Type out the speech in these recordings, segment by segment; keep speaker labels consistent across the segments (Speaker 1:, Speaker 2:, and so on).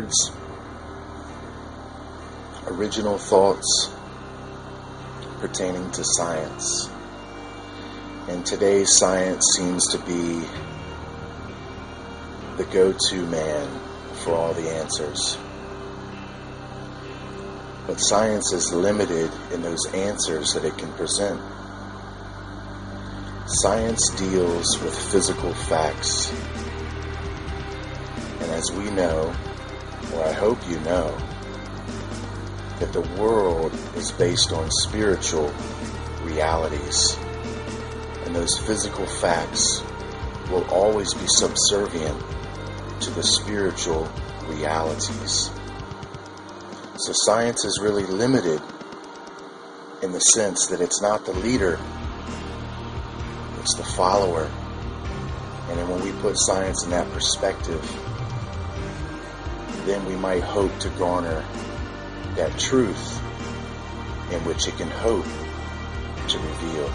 Speaker 1: words, original thoughts pertaining to science. And today's science seems to be the go-to man for all the answers. But science is limited in those answers that it can present. Science deals with physical facts. And as we know, or I hope you know, that the world is based on spiritual realities. And those physical facts will always be subservient to the spiritual realities. So science is really limited in the sense that it's not the leader, it's the follower. And then when we put science in that perspective, then we might hope to garner that truth in which it can hope to reveal.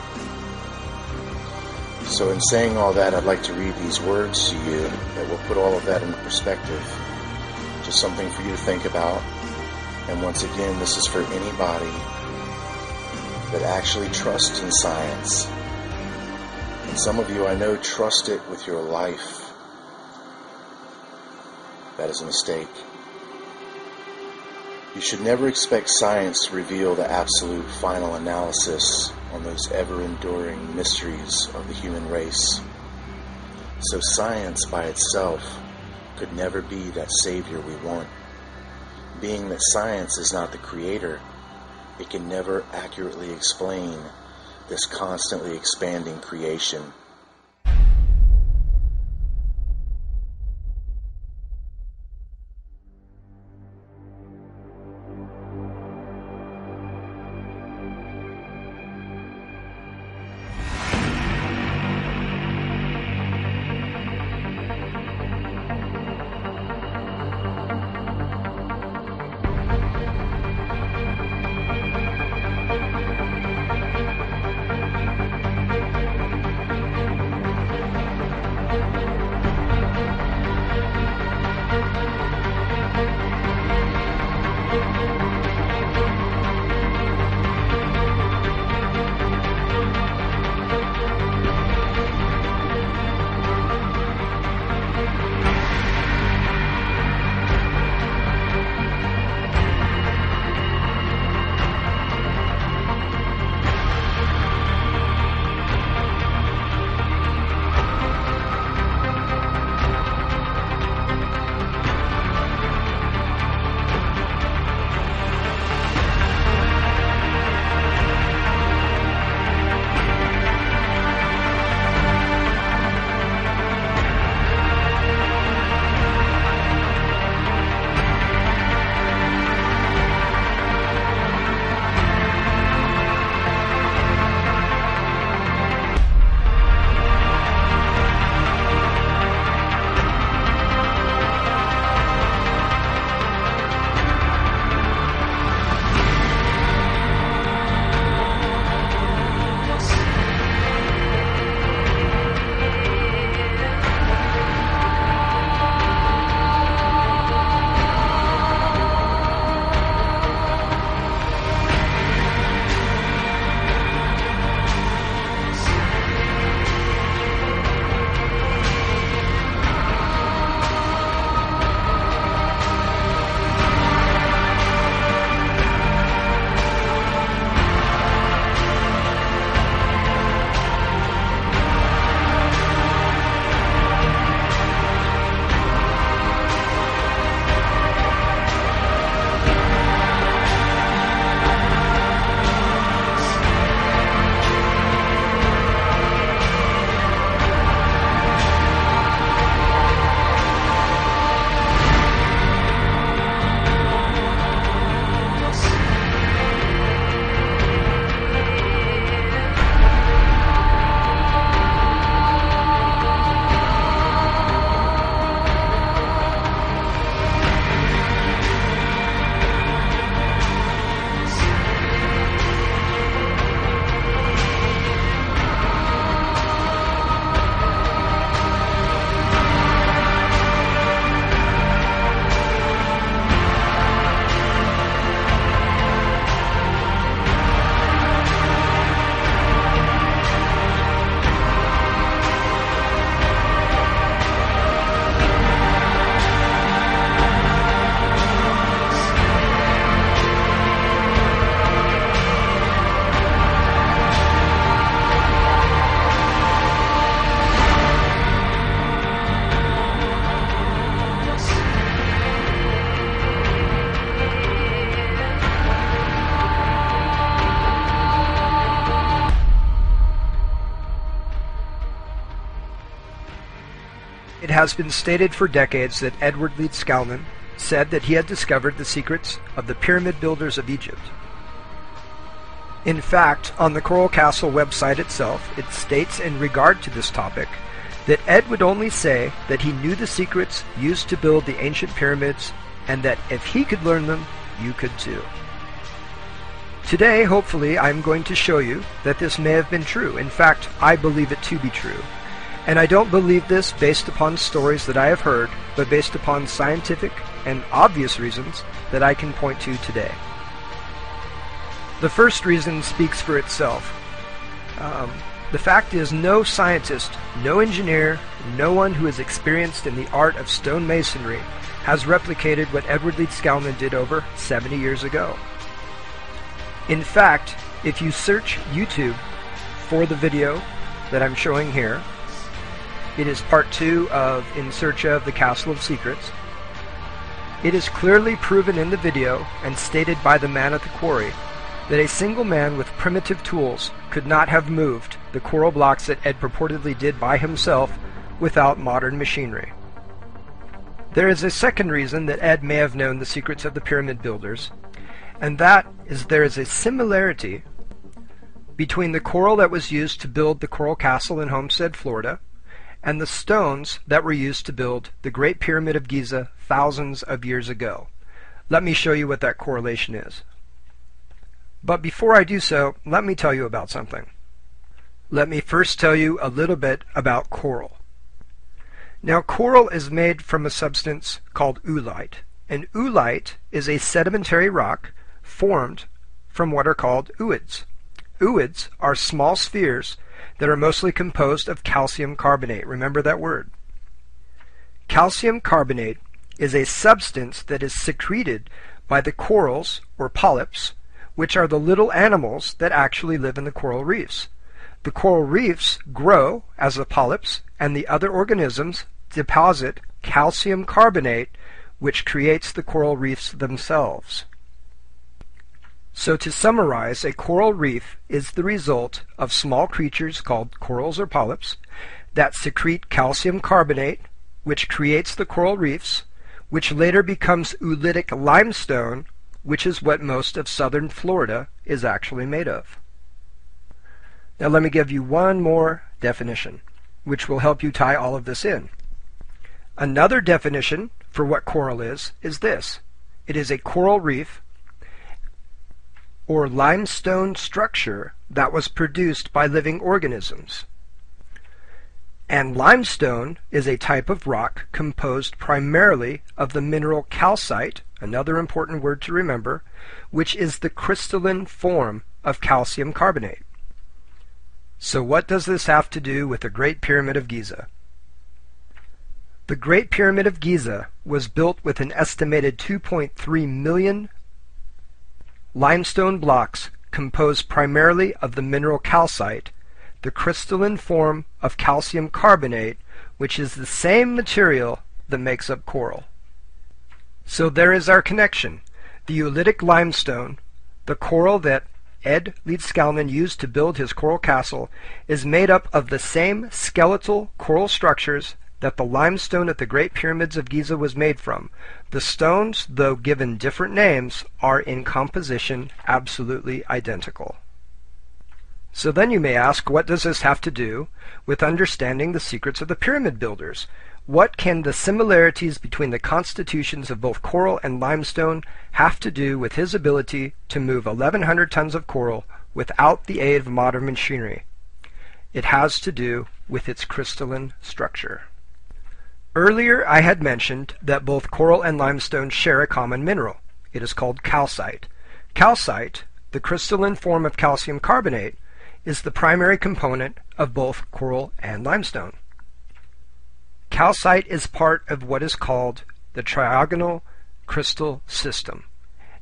Speaker 1: So in saying all that, I'd like to read these words to you that will put all of that into perspective. Just something for you to think about. And once again, this is for anybody that actually trusts in science. And some of you, I know, trust it with your life. That is a mistake. You should never expect science to reveal the absolute final analysis on those ever-enduring mysteries of the human race. So science by itself could never be that savior we want. Being that science is not the creator, it can never accurately explain this constantly expanding creation.
Speaker 2: has been stated for decades that Edward Leeds Scalman said that he had discovered the secrets of the pyramid builders of Egypt. In fact, on the Coral Castle website itself, it states in regard to this topic that Ed would only say that he knew the secrets used to build the ancient pyramids, and that if he could learn them, you could too. Today, hopefully, I'm going to show you that this may have been true. In fact, I believe it to be true. And I don't believe this based upon stories that I have heard, but based upon scientific and obvious reasons that I can point to today. The first reason speaks for itself. The fact is, no scientist, no engineer, no one who is experienced in the art of stonemasonry has replicated what Edward Leeds Scalman did over 70 years ago. In fact, if you search YouTube for the video that I'm showing here, it is part 2 of In Search of the Castle of Secrets. It is clearly proven in the video and stated by the man at the quarry that a single man with primitive tools could not have moved the coral blocks that Ed purportedly did by himself without modern machinery. There is a second reason that Ed may have known the secrets of the pyramid builders, and that is there is a similarity between the coral that was used to build the Coral Castle in Homestead, Florida, and the stones that were used to build the Great Pyramid of Giza thousands of years ago. Let me show you what that correlation is. But before I do so, let me tell you about something. Let me first tell you a little bit about coral. Now, coral is made from a substance called oolite. And oolite is a sedimentary rock formed from what are called ooids. Ooids are small spheres that are mostly composed of calcium carbonate. Remember that word. Calcium carbonate is a substance that is secreted by the corals, or polyps, which are the little animals that actually live in the coral reefs. The coral reefs grow as the polyps, and the other organisms deposit calcium carbonate, which creates the coral reefs themselves. So to summarize, a coral reef is the result of small creatures called corals or polyps that secrete calcium carbonate, which creates the coral reefs, which later becomes oolitic limestone, which is what most of southern Florida is actually made of. Now let me give you one more definition, which will help you tie all of this in. Another definition for what coral is this. It is a coral reef or limestone structure that was produced by living organisms. And limestone is a type of rock composed primarily of the mineral calcite, another important word to remember, which is the crystalline form of calcium carbonate. So what does this have to do with the Great Pyramid of Giza? The Great Pyramid of Giza was built with an estimated 2.3 million limestone blocks composed primarily of the mineral calcite, the crystalline form of calcium carbonate, which is the same material that makes up coral. So there is our connection. The oolitic limestone, the coral that Ed Leeds Scalman used to build his coral castle, is made up of the same skeletal coral structures that the limestone at the Great Pyramids of Giza was made from. The stones, though given different names, are in composition absolutely identical. So then you may ask, what does this have to do with understanding the secrets of the pyramid builders? What can the similarities between the constitutions of both coral and limestone have to do with his ability to move 1,100 tons of coral without the aid of modern machinery? It has to do with its crystalline structure. Earlier I had mentioned that both coral and limestone share a common mineral. It is called calcite. Calcite, the crystalline form of calcium carbonate, is the primary component of both coral and limestone. Calcite is part of what is called the trigonal crystal system,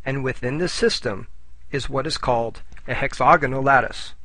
Speaker 2: and within this system is what is called a hexagonal lattice.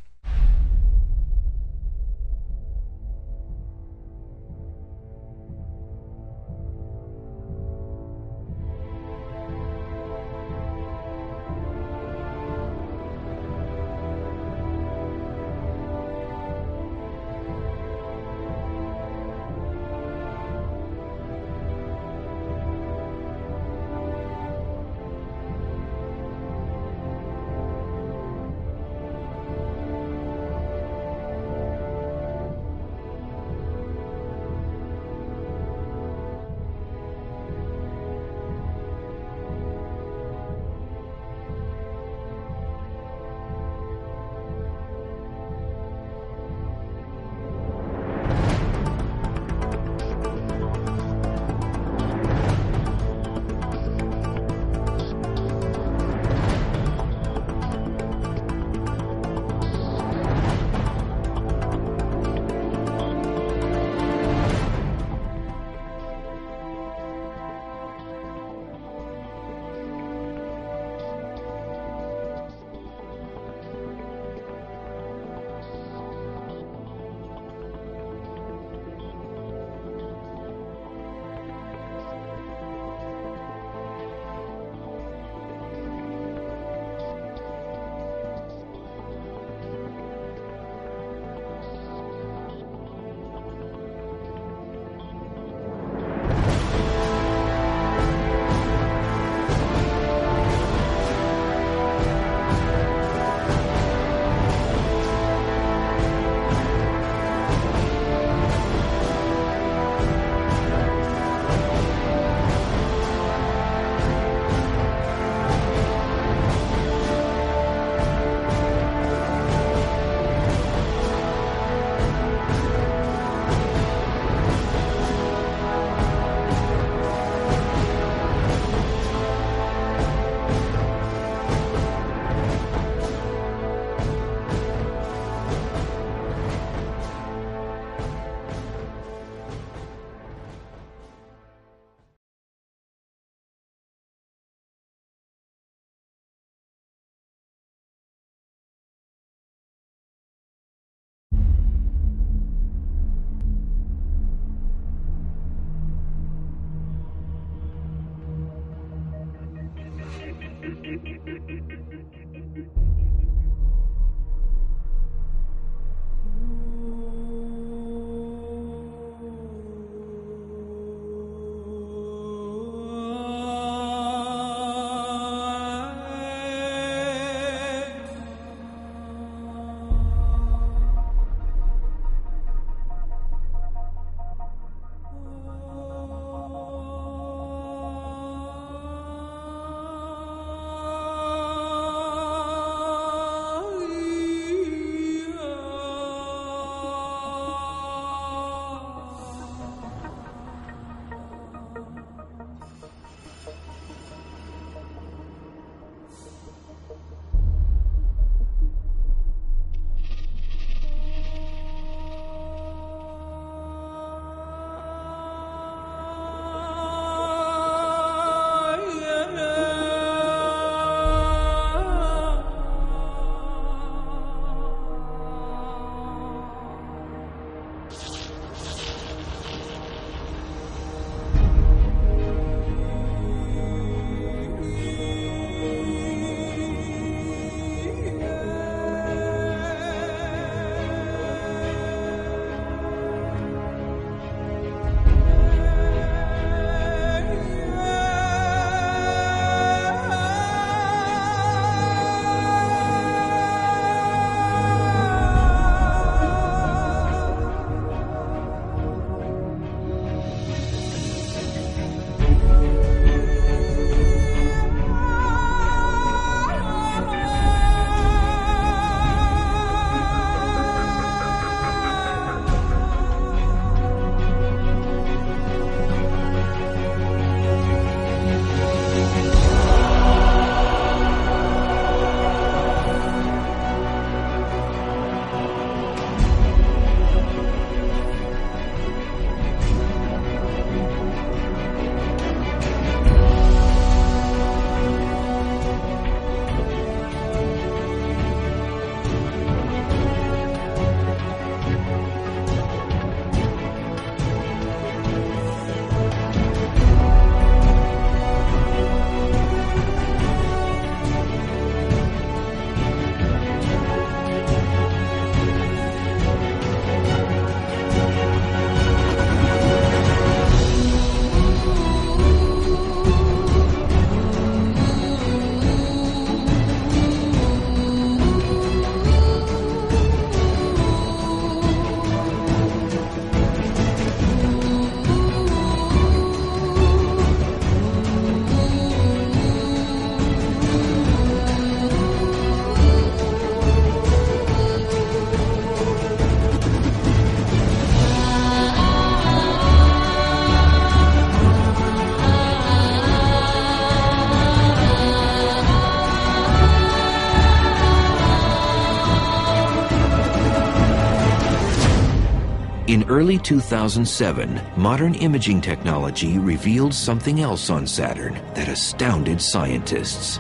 Speaker 3: In early 2007, modern imaging technology revealed something else on Saturn that astounded scientists.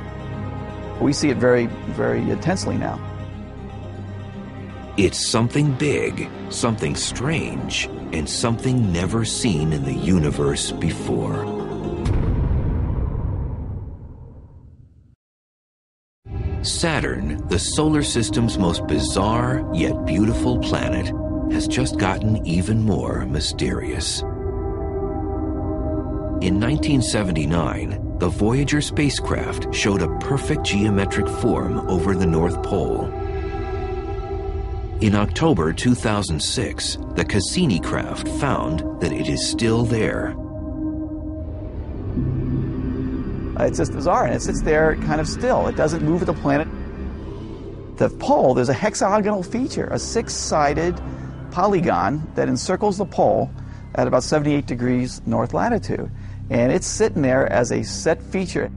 Speaker 4: We see it very, very intensely now.
Speaker 3: It's something big, something strange, and something never seen in the universe before. Saturn, the solar system's most bizarre yet beautiful planet, has just gotten even more mysterious. In 1979, the Voyager spacecraft showed a perfect geometric form over the North Pole. In October 2006, the Cassini craft found that it is still there.
Speaker 4: It's just bizarre, and it sits there kind of still. It doesn't move with the planet. The pole, there's a hexagonal feature, a six-sided polygon that encircles the pole at about 78 degrees north latitude. And it's sitting there as a set feature.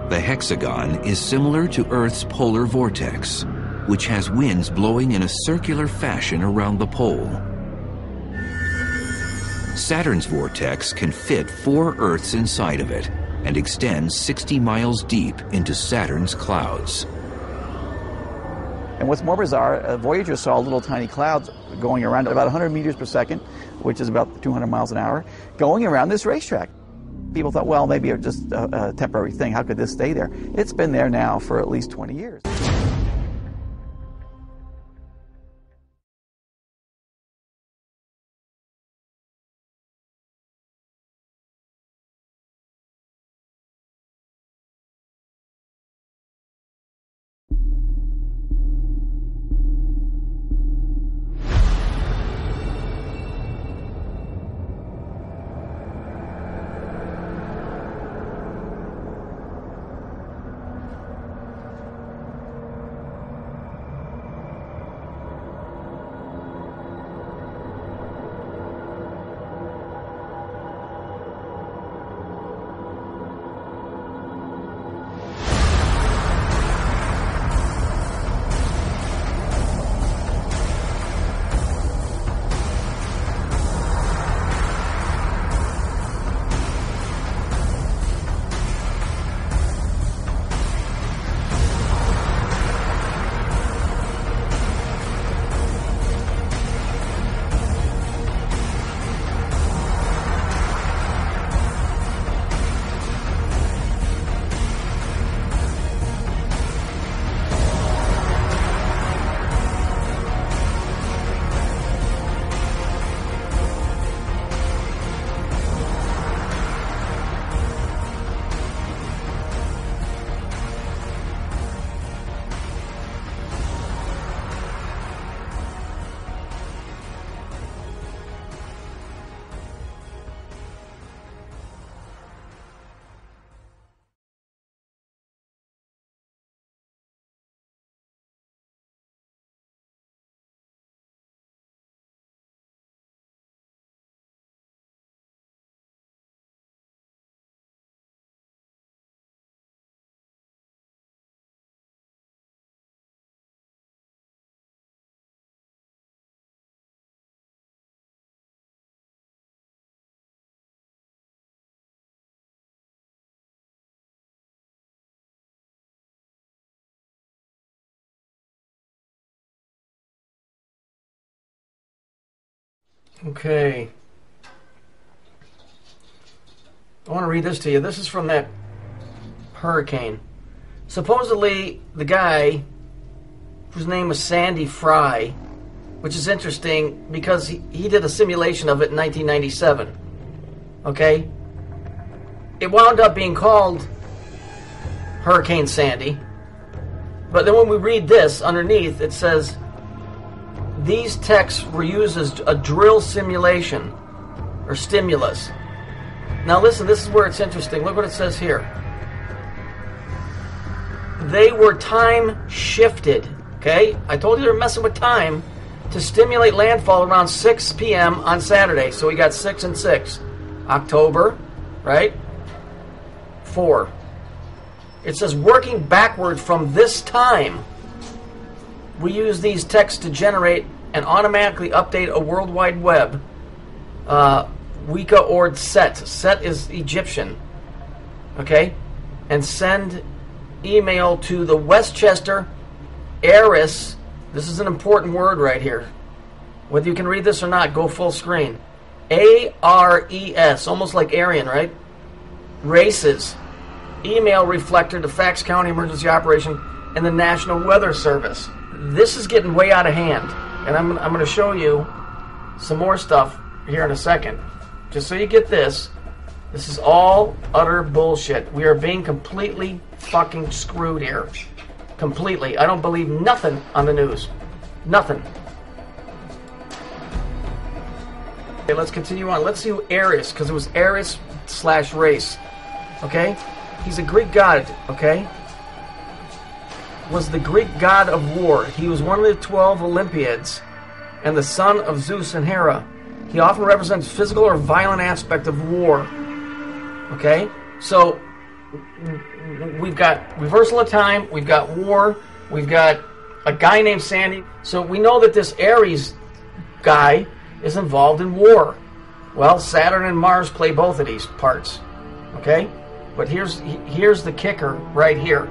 Speaker 3: The hexagon is similar to Earth's polar vortex, which has winds blowing in a circular fashion around the pole. Saturn's vortex can fit 4 Earths inside of it and extends 60 miles deep into Saturn's clouds.
Speaker 4: And what's more bizarre, Voyager saw little tiny clouds going around at about 100 meters per second, which is about 200 miles an hour, going around this racetrack. People thought, well, maybe it's just a temporary thing. How could this stay there? It's been there now for at least 20 years.
Speaker 5: Okay. I want to read this to you. This is from that hurricane. Supposedly, the guy, whose name was Sandy Fry, which is interesting because he did a simulation of it in 1997. Okay? It wound up being called Hurricane Sandy. But then when we read this, underneath, it says, these texts were used as a drill simulation, or stimulus. Now listen, this is where it's interesting. Look what it says here. They were time shifted, okay? I told you they were messing with time to stimulate landfall around 6 p.m. on Saturday. So we got 6 and 6. October, right? 4. It says, working backward from this time, we use these texts to generate and automatically update a World Wide Web. Weka or Set. Set is Egyptian. Okay? And send email to the Westchester Ares. This is an important word right here. Whether you can read this or not, go full screen. ARES. Almost like Aryan, right? Races. Email reflector to Fax County Emergency Operation and the National Weather Service. This is getting way out of hand. And I'm going to show you some more stuff here in a second. Just so you get this. This is all utter bullshit. We are being completely fucking screwed here. Completely. I don't believe nothing on the news. Nothing. Okay, let's continue on. Let's see who Ares, because it was Ares/race. Okay? He's a Greek god, okay? Was the Greek god of war. He was one of the 12 Olympiads and the son of Zeus and Hera. He often represents physical or violent aspect of war. Okay? So, we've got reversal of time, we've got war, we've got a guy named Sandy. So we know that this Ares guy is involved in war. Well, Saturn and Mars play both of these parts. Okay? But here's the kicker right here.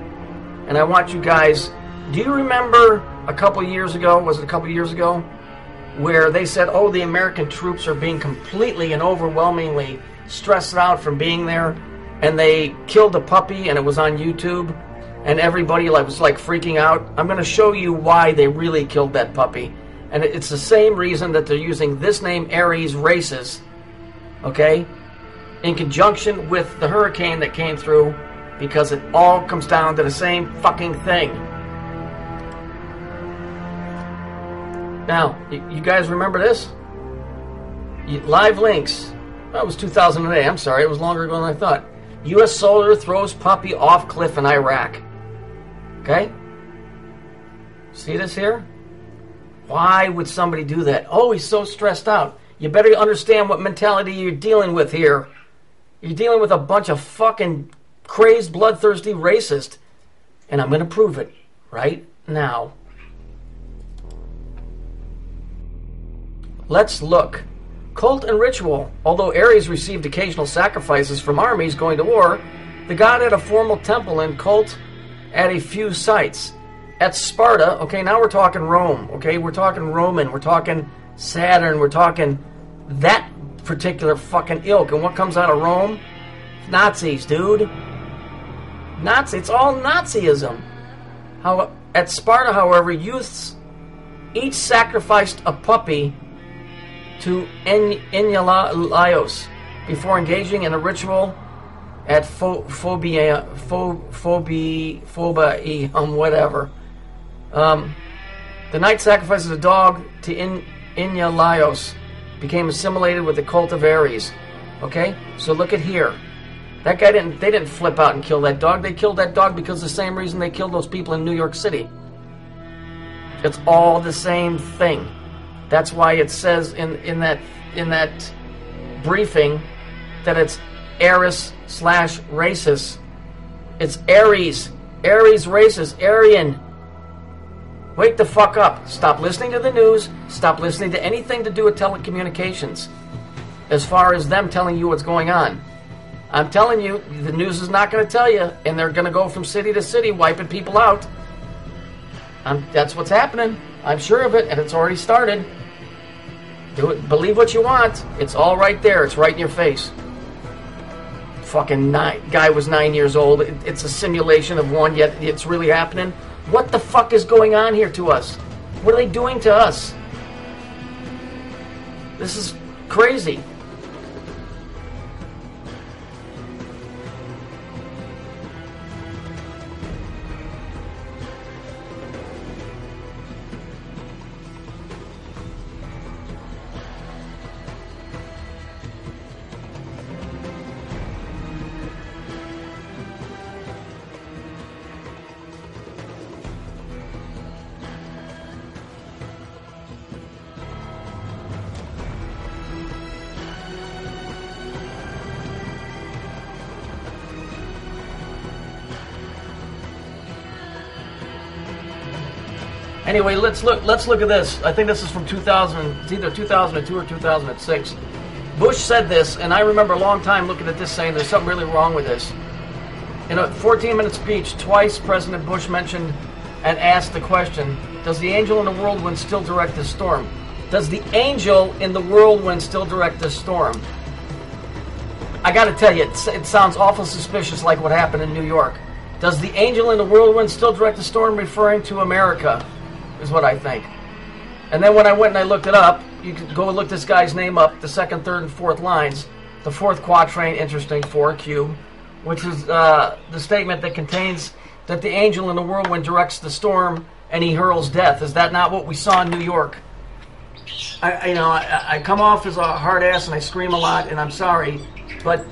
Speaker 5: And I want you guys, do you remember a couple years ago, where they said, oh, the American troops are being completely and overwhelmingly stressed out from being there, and they killed a puppy, and it was on YouTube, and everybody was freaking out. I'm going to show you why they really killed that puppy. And it's the same reason that they're using this name, Aries Races, okay, in conjunction with the hurricane that came through, because it all comes down to the same fucking thing. Now, you guys remember this? Live links. That was 2008. I'm sorry, it was longer ago than I thought. U.S. soldier throws puppy off cliff in Iraq. Okay? See this here? Why would somebody do that? Oh, he's so stressed out. You better understand what mentality you're dealing with here. You're dealing with a bunch of fucking crazed, bloodthirsty racist. And I'm going to prove it right now. Let's look. Cult and ritual. Although Ares received occasional sacrifices from armies going to war, the god had a formal temple and cult at a few sites. At Sparta, okay, now we're talking Rome, okay? We're talking Roman, we're talking Saturn, we're talking that particular fucking ilk. And what comes out of Rome? Nazis, dude. Nazi, it's all Nazism. At Sparta, however, youths each sacrificed a puppy to Enyalios before engaging in a ritual at Phobia, whatever. The knight sacrifices a dog to Enyalios, became assimilated with the cult of Ares. Okay, so look at here. That guy they didn't flip out and kill that dog. They killed that dog because the same reason they killed those people in New York City. It's all the same thing. That's why it says in that briefing that it's Ares/races. It's Aries. Aries races. Aryan. Wake the fuck up. Stop listening to the news. Stop listening to anything to do with telecommunications. As far as them telling you what's going on. I'm telling you, the news is not going to tell you, and they're going to go from city to city wiping people out. That's what's happening. I'm sure of it, and it's already started. Do it. Believe what you want. It's all right there. It's right in your face. Fucking guy was 9 years old. It's a simulation of one, yet it's really happening. What the fuck is going on here to us? What are they doing to us? This is crazy. Anyway, let's look at this. I think this is from 2000. It's either 2002 or 2006. Bush said this, and I remember a long time looking at this saying there's something really wrong with this. In a 14-minute speech, twice President Bush mentioned and asked the question, does the angel in the whirlwind still direct the storm? Does the angel in the whirlwind still direct the storm? I gotta tell you, it sounds awful suspicious like what happened in New York. Does the angel in the whirlwind still direct the storm, referring to America? Is what I think. And then when I went and I looked it up, you could go and look this guy's name up, the second, third, and fourth lines. The fourth quatrain, interesting, 4Q, which is the statement that contains that the angel in the whirlwind directs the storm and he hurls death. Is that not what we saw in New York? I come off as a hard ass and I scream a lot, and I'm sorry, but,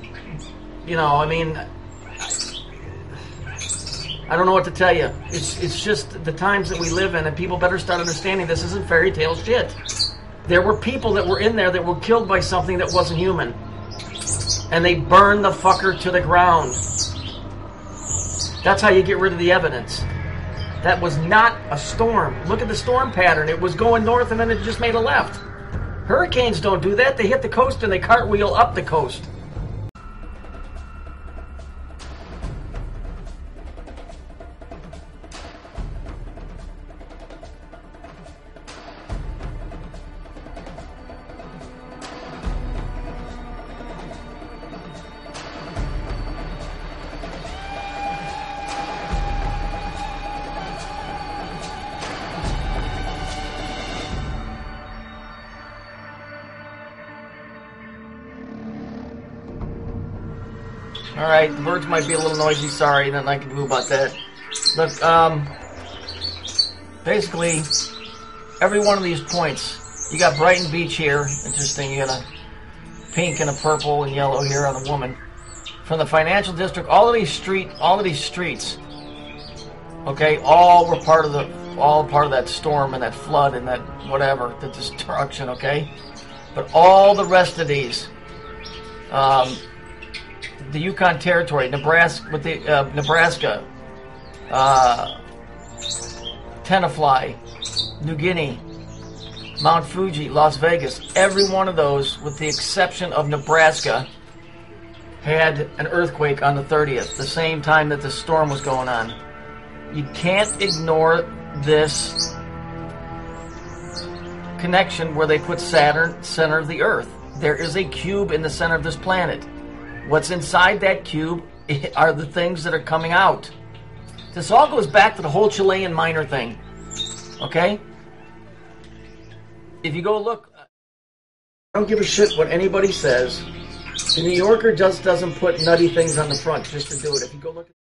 Speaker 5: I don't know what to tell you. It's just the times that we live in, and people better start understanding this isn't fairy tale shit. There were people that were in there that were killed by something that wasn't human. And they burned the fucker to the ground. That's how you get rid of the evidence. That was not a storm. Look at the storm pattern. It was going north and then it just made a left. Hurricanes don't do that. They hit the coast and they cartwheel up the coast. Alright, the birds might be a little noisy, sorry, nothing I can do about that. Look, basically, every one of these points, you got Brighton Beach here, interesting, you got a pink and a purple and yellow here on a woman. From the financial district, all of these streets, okay, all were part of that storm and that flood and that whatever, the destruction, okay? But all the rest of these, the Yukon Territory, Nebraska, Tenafly, New Guinea, Mount Fuji, Las Vegas, every one of those, with the exception of Nebraska, had an earthquake on the 30th, the same time that the storm was going on. You can't ignore this connection where they put Saturn center of the Earth. There is a cube in the center of this planet. What's inside that cube are the things that are coming out. This all goes back to the whole Chilean minor thing. Okay? If you go look, I don't give a shit what anybody says. The New Yorker just doesn't put nutty things on the front just to do it. If you go look at